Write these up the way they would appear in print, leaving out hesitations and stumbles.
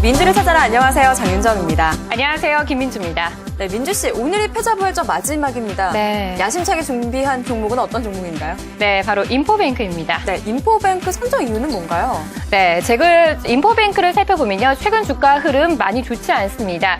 민주를 찾아라. 안녕하세요. 장윤정입니다. 안녕하세요. 김민주입니다. 네, 민주 씨, 오늘이 패자부활전 마지막입니다. 네. 야심차게 준비한 종목은 어떤 종목인가요? 네, 바로 인포뱅크입니다. 네, 인포뱅크 선정 이유는 뭔가요? 네, 제가 인포뱅크를 살펴보면요. 최근 주가 흐름 많이 좋지 않습니다.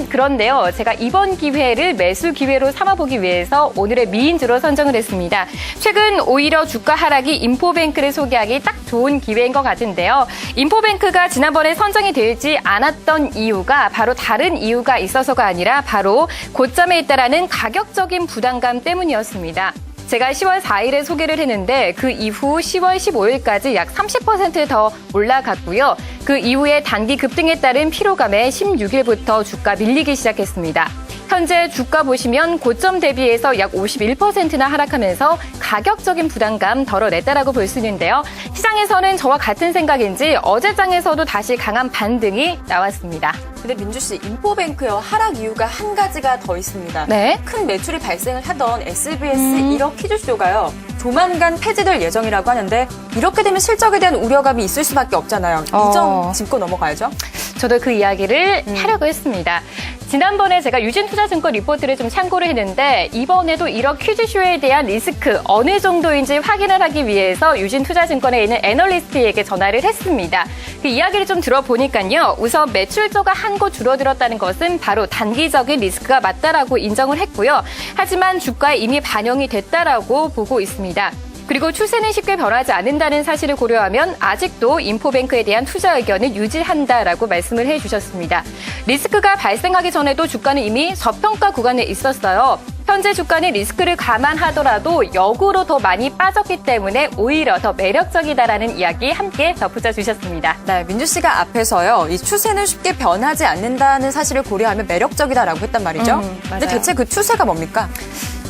그런데요. 제가 이번 기회를 매수 기회로 삼아보기 위해서 오늘의 미인주로 선정을 했습니다. 최근 오히려 주가 하락이 인포뱅크를 소개하기 딱 좋은 기회인 것 같은데요. 인포뱅크가 지난번에 선정이 되지 않았던 이유가 바로 다른 이유가 있어서가 아니라 바로 고점에 있다라는 가격적인 부담감 때문이었습니다. 제가 10월 4일에 소개를 했는데 그 이후 10월 15일까지 약 30% 더 올라갔고요. 그 이후에 단기 급등에 따른 피로감에 16일부터 주가 밀리기 시작했습니다. 현재 주가 보시면 고점 대비해서 약 51%나 하락하면서 가격적인 부담감 덜어냈다라고 볼 수 있는데요. 시장에서는 저와 같은 생각인지 어제장에서도 다시 강한 반등이 나왔습니다. 근데 민주 씨, 인포뱅크요. 하락 이유가 한 가지가 더 있습니다. 네. 큰 매출이 발생을 하던 SBS 1억 퀴즈쇼가요. 조만간 폐지될 예정이라고 하는데 이렇게 되면 실적에 대한 우려감이 있을 수밖에 없잖아요. 이 점 짚고 넘어가야죠. 저도 그 이야기를 하려고 했습니다. 지난번에 제가 유진투자증권 리포트를 좀 참고를 했는데 이번에도 1억 퀴즈쇼에 대한 리스크 어느 정도인지 확인을 하기 위해서 유진투자증권에 있는 애널리스트에게 전화를 했습니다. 그 이야기를 좀 들어보니까요. 우선 매출조가 한 곳 줄어들었다는 것은 바로 단기적인 리스크가 맞다라고 인정을 했고요. 하지만 주가에 이미 반영이 됐다라고 보고 있습니다. 그리고 추세는 쉽게 변하지 않는다는 사실을 고려하면 아직도 인포뱅크에 대한 투자 의견을 유지한다라고 말씀을 해주셨습니다. 리스크가 발생하기 전에도 주가는 이미 저평가 구간에 있었어요. 현재 주가는 리스크를 감안하더라도 역으로 더 많이 빠졌기 때문에 오히려 더 매력적이다라는 이야기 함께 덧붙여 주셨습니다. 네, 민주 씨가 앞에서요. 이 추세는 쉽게 변하지 않는다는 사실을 고려하면 매력적이다라고 했단 말이죠. 근데 대체 그 추세가 뭡니까?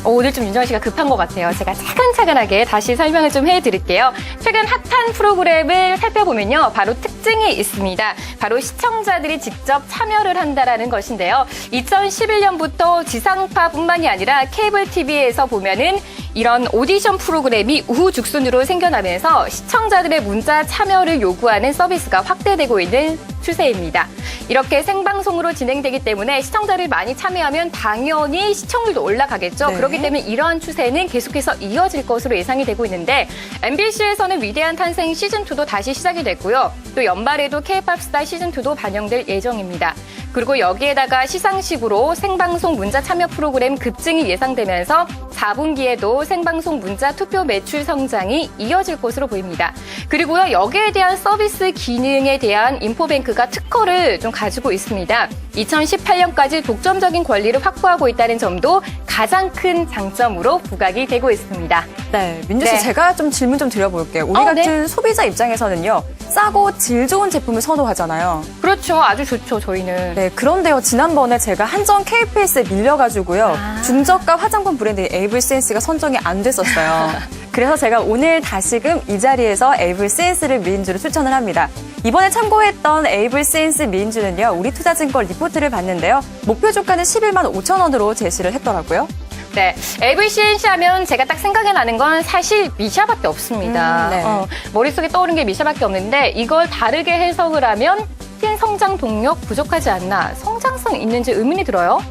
오늘 좀 윤정 씨가 급한 것 같아요. 제가 차근차근하게 다시 설명을 좀 해드릴게요. 최근 핫한 프로그램을 살펴보면요. 바로 특징이 있습니다. 바로 시청자들이 직접 참여를 한다라는 것인데요. 2011년부터 지상파뿐만이 아니라 케이블 TV에서 보면은 이런 오디션 프로그램이 우후죽순으로 생겨나면서 시청자들의 문자 참여를 요구하는 서비스가 확대되고 있는 추세입니다. 이렇게 생방송으로 진행되기 때문에 시청자를 많이 참여하면 당연히 시청률도 올라가겠죠. 네. 그렇기 때문에 이러한 추세는 계속해서 이어질 것으로 예상이 되고 있는데 MBC에서는 위대한 탄생 시즌2도 다시 시작이 됐고요. 또 연말에도 K-POP 스타 시즌2도 반영될 예정입니다. 그리고 여기에다가 시상식으로 생방송 문자 참여 프로그램 급증이 예상되면서 4분기에도 생방송 문자 투표 매출 성장이 이어질 것으로 보입니다. 그리고요, 여기에 대한 서비스 기능에 대한 인포뱅크가 특허를 좀 가지고 있습니다. 2018년까지 독점적인 권리를 확보하고 있다는 점도 가장 큰 장점으로 부각이 되고 있습니다. 네, 민주 씨, 네. 제가 좀 질문 좀 드려볼게요. 우리 같은 소비자 입장에서는요, 싸고 질 좋은 제품을 선호하잖아요. 그렇죠. 아주 좋죠, 저희는. 네, 그런데요, 지난번에 제가 한정 KPS에 밀려가지고요, 중저가 화장품 브랜드 에이블센스가 선정이 안 됐었어요. 그래서 제가 오늘 다시금 이 자리에서 에이블센스를 미인주로 추천을 합니다. 이번에 참고했던 에이블센스 미인주는요, 우리투자증권 리포트를 봤는데요, 목표 주가는 11만 5천 원으로 제시를 했더라고요. 네, AVCNC 하면 제가 딱 생각이 나는 건 사실 미샤밖에 없습니다. 네. 머릿속에 떠오르는 게 미샤밖에 없는데 이걸 다르게 해석을 하면 신성장 동력 부족하지 않나, 성장성 있는지 의문이 들어요.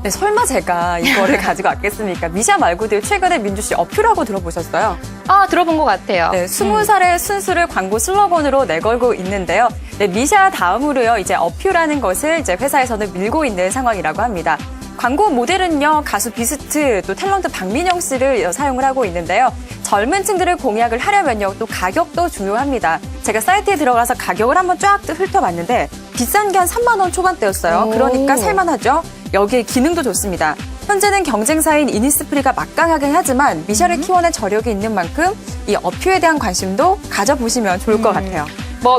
네, 설마 제가 이거를 가지고 왔겠습니까? 미샤 말고도 최근에 민주 씨 어퓨라고 들어보셨어요? 들어본 것 같아요. 네, 20살의 순수를 광고 슬로건으로 내걸고 있는데요. 네, 미샤 다음으로요, 이제 어퓨라는 것을 이제 회사에서는 밀고 있는 상황이라고 합니다. 광고 모델은요, 가수 비스트, 또 탤런트 박민영 씨를 사용을 하고 있는데요. 젊은 층들을 공략을 하려면요, 또 가격도 중요합니다. 제가 사이트에 들어가서 가격을 한번 쫙 훑어봤는데 비싼 게 한 3만 원 초반대였어요. 그러니까 살만하죠. 여기에 기능도 좋습니다. 현재는 경쟁사인 이니스프리가 막강하긴 하지만 미샤를 키워낸 저력이 있는 만큼 이 어퓨에 대한 관심도 가져보시면 좋을 것 같아요.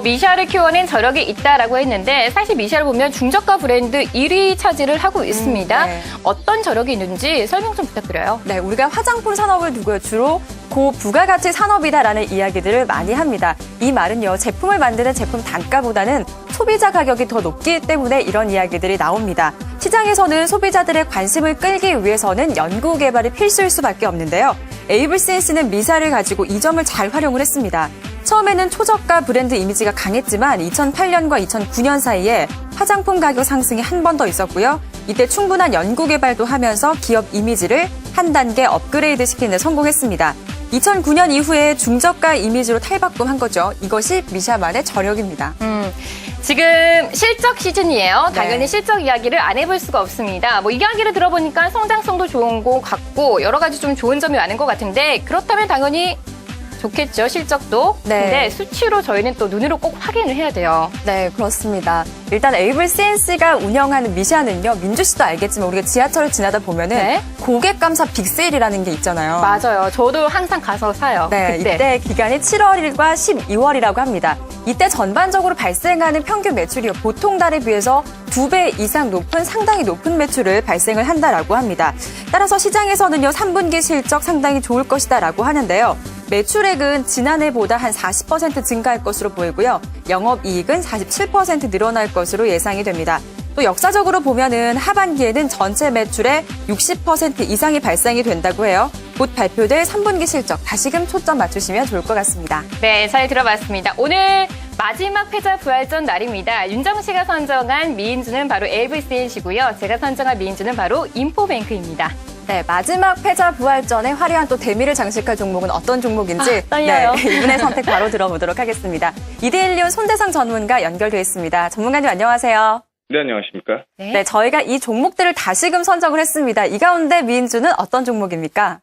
미샤를 키워낸 저력이 있다라고 했는데 사실 미샤를 보면 중저가 브랜드 1위 차지를 하고 있습니다. 네. 어떤 저력이 있는지 설명 좀 부탁드려요. 네, 우리가 화장품 산업을 두고요, 주로 고부가가치 산업이다라는 이야기들을 많이 합니다. 이 말은요, 제품을 만드는 제품 단가보다는 소비자 가격이 더 높기 때문에 이런 이야기들이 나옵니다. 시장에서는 소비자들의 관심을 끌기 위해서는 연구 개발이 필수일 수밖에 없는데요. 에이블센스는 미사를 가지고 이 점을 잘 활용을 했습니다. 처음에는 초저가 브랜드 이미지가 강했지만 2008년과 2009년 사이에 화장품 가격 상승이 한 번 더 있었고요. 이때 충분한 연구개발도 하면서 기업 이미지를 한 단계 업그레이드 시키는 데 성공했습니다. 2009년 이후에 중저가 이미지로 탈바꿈한 거죠. 이것이 미샤만의 저력입니다. 지금 실적 시즌이에요. 당연히 네. 실적 이야기를 안 해볼 수가 없습니다. 뭐 이야기를 들어보니까 성장성도 좋은 것 같고 여러 가지 좀 좋은 점이 많은 것 같은데 그렇다면 당연히 좋겠죠, 실적도. 네. 근데 수치로 저희는 또 눈으로 꼭 확인을 해야 돼요. 네, 그렇습니다. 일단 에이블 CNC가 운영하는 미샤는요, 민주 씨도 알겠지만 우리가 지하철을 지나다 보면은 네. 고객 감사 빅세일이라는 게 있잖아요. 맞아요. 저도 항상 가서 사요. 네, 그때. 이때 기간이 7월 1일과 12월이라고 합니다. 이때 전반적으로 발생하는 평균 매출이 보통 달에 비해서 2배 이상 높은 상당히 높은 매출을 발생을 한다라고 합니다. 따라서 시장에서는요, 3분기 실적 상당히 좋을 것이다라고 하는데요. 매출액은 지난해보다 한 40% 증가할 것으로 보이고요. 영업이익은 47% 늘어날 것으로 예상이 됩니다. 또 역사적으로 보면은 하반기에는 전체 매출의 60% 이상이 발생이 된다고 해요. 곧 발표될 3분기 실적 다시금 초점 맞추시면 좋을 것 같습니다. 네, 잘 들어봤습니다. 오늘 마지막 패자 부활전 날입니다. 윤정 씨가 선정한 미인주는 바로 AVCNC고요. 제가 선정한 미인주는 바로 인포뱅크입니다. 네, 마지막 패자 부활전에 화려한 또 대미를 장식할 종목은 어떤 종목인지 떨려요. 네, 이분의 선택 바로 들어보도록 하겠습니다. 이데일리온 손대상 전문가 연결되어 있습니다. 전문가님 안녕하세요. 네, 안녕하십니까? 네, 저희가 이 종목들을 다시금 선정을 했습니다. 이 가운데 미인주는 어떤 종목입니까?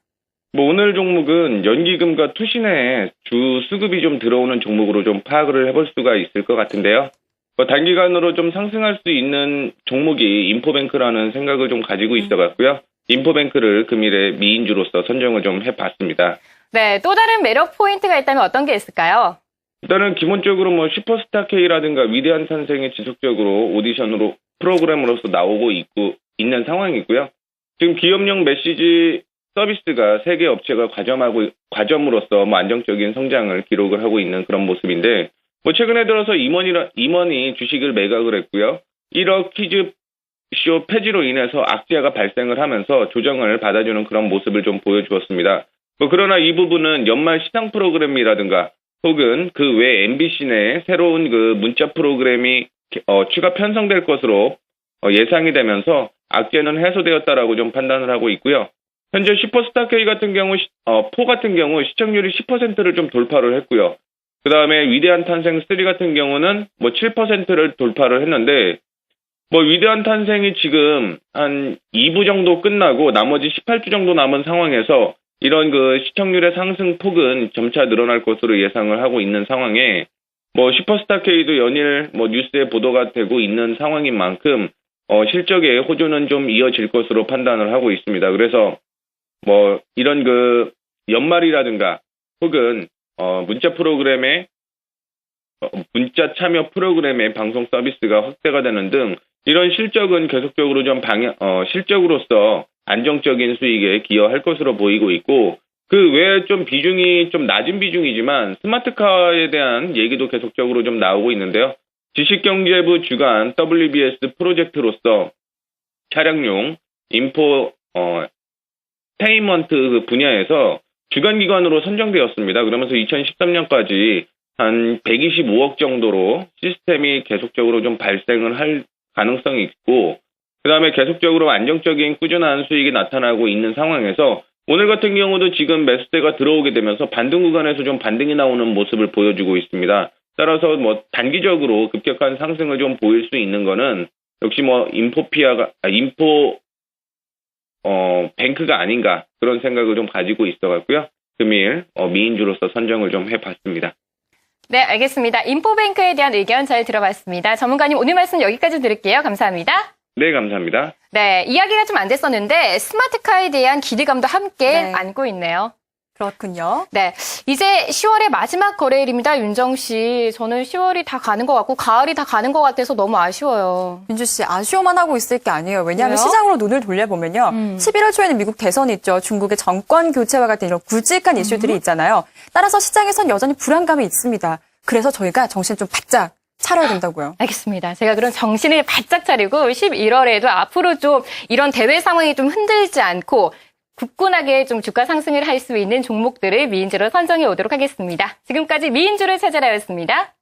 뭐 오늘 종목은 연기금과 투신의 주 수급이 좀 들어오는 종목으로 좀 파악을 해볼 수가 있을 것 같은데요. 단기간으로 좀 상승할 수 있는 종목이 인포뱅크라는 생각을 좀 가지고 있어갖고요. 인포뱅크를 금일의 미인주로서 선정을 좀 해봤습니다. 네, 또 다른 매력 포인트가 있다면 어떤 게 있을까요? 일단은 기본적으로 뭐 슈퍼스타 K라든가 위대한 탄생이 지속적으로 오디션으로 프로그램으로서 나오고 있는 상황이고요. 지금 기업용 메시지 서비스가 세계 업체가 과점으로서 뭐 안정적인 성장을 기록을 하고 있는 그런 모습인데, 뭐 최근에 들어서 임원이 주식을 매각을 했고요. 1억 퀴즈쇼 폐지로 인해서 악재가 발생을 하면서 조정을 받아주는 그런 모습을 좀 보여주었습니다. 뭐 그러나 이 부분은 연말 시상 프로그램이라든가 혹은 그 외 MBC 내 새로운 그 문자 프로그램이 추가 편성될 것으로 예상이 되면서 악재는 해소되었다라고 좀 판단을 하고 있고요. 현재 슈퍼스타 K 같은 경우, 포 같은 경우 시청률이 10%를 좀 돌파를 했고요. 그 다음에 위대한 탄생 3 같은 경우는 뭐 7%를 돌파를 했는데, 뭐 위대한 탄생이 지금 한 2부 정도 끝나고 나머지 18주 정도 남은 상황에서 이런 그 시청률의 상승 폭은 점차 늘어날 것으로 예상을 하고 있는 상황에, 뭐 슈퍼스타 K도 연일 뭐 뉴스에 보도가 되고 있는 상황인 만큼 실적의 호조는 좀 이어질 것으로 판단을 하고 있습니다. 그래서 뭐 이런 그 연말이라든가 혹은 문자 참여 프로그램의 방송 서비스가 확대가 되는 등 이런 실적은 계속적으로 좀 실적으로서 안정적인 수익에 기여할 것으로 보이고 있고, 그 외에 좀 비중이 좀 낮은 비중이지만 스마트카에 대한 얘기도 계속적으로 좀 나오고 있는데요. 지식경제부 주관 WBS 프로젝트로서 차량용 인포테인먼트 그 분야에서 주간기관으로 선정되었습니다. 그러면서 2013년까지 한 125억 정도로 시스템이 계속적으로 좀 발생을 할 가능성이 있고, 그 다음에 계속적으로 안정적인 꾸준한 수익이 나타나고 있는 상황에서 오늘 같은 경우도 지금 매수세가 들어오게 되면서 반등 구간에서 좀 반등이 나오는 모습을 보여주고 있습니다. 따라서 뭐 단기적으로 급격한 상승을 좀 보일 수 있는 거는 역시 뭐 뱅크가 아닌가 그런 생각을 좀 가지고 있어갖고요. 금일 미인주로서 선정을 좀 해봤습니다. 네, 알겠습니다. 인포뱅크에 대한 의견 잘 들어봤습니다. 전문가님 오늘 말씀 여기까지 들을게요. 감사합니다. 네, 감사합니다. 네, 이야기가 좀 안 됐었는데 스마트카에 대한 기대감도 함께 네. 안고 있네요. 그렇군요. 네, 이제 10월의 마지막 거래일입니다. 윤정 씨. 저는 10월이 다 가는 것 같고 가을이 다 가는 것 같아서 너무 아쉬워요. 민주 씨, 아쉬워만 하고 있을 게 아니에요. 왜냐하면 왜요? 시장으로 눈을 돌려보면요. 11월 초에는 미국 대선이 있죠. 중국의 정권 교체와 같은 이런 굵직한 이슈들이 있잖아요. 따라서 시장에선 여전히 불안감이 있습니다. 그래서 저희가 정신 좀 바짝 차려야 된다고요. 알겠습니다. 제가 그럼 정신을 바짝 차리고 11월에도 앞으로 좀 이런 대외 상황이 좀 흔들지 않고 굳건하게 좀 주가 상승을 할 수 있는 종목들을 미인주로 선정해 오도록 하겠습니다. 지금까지 미인주를 찾아라였습니다.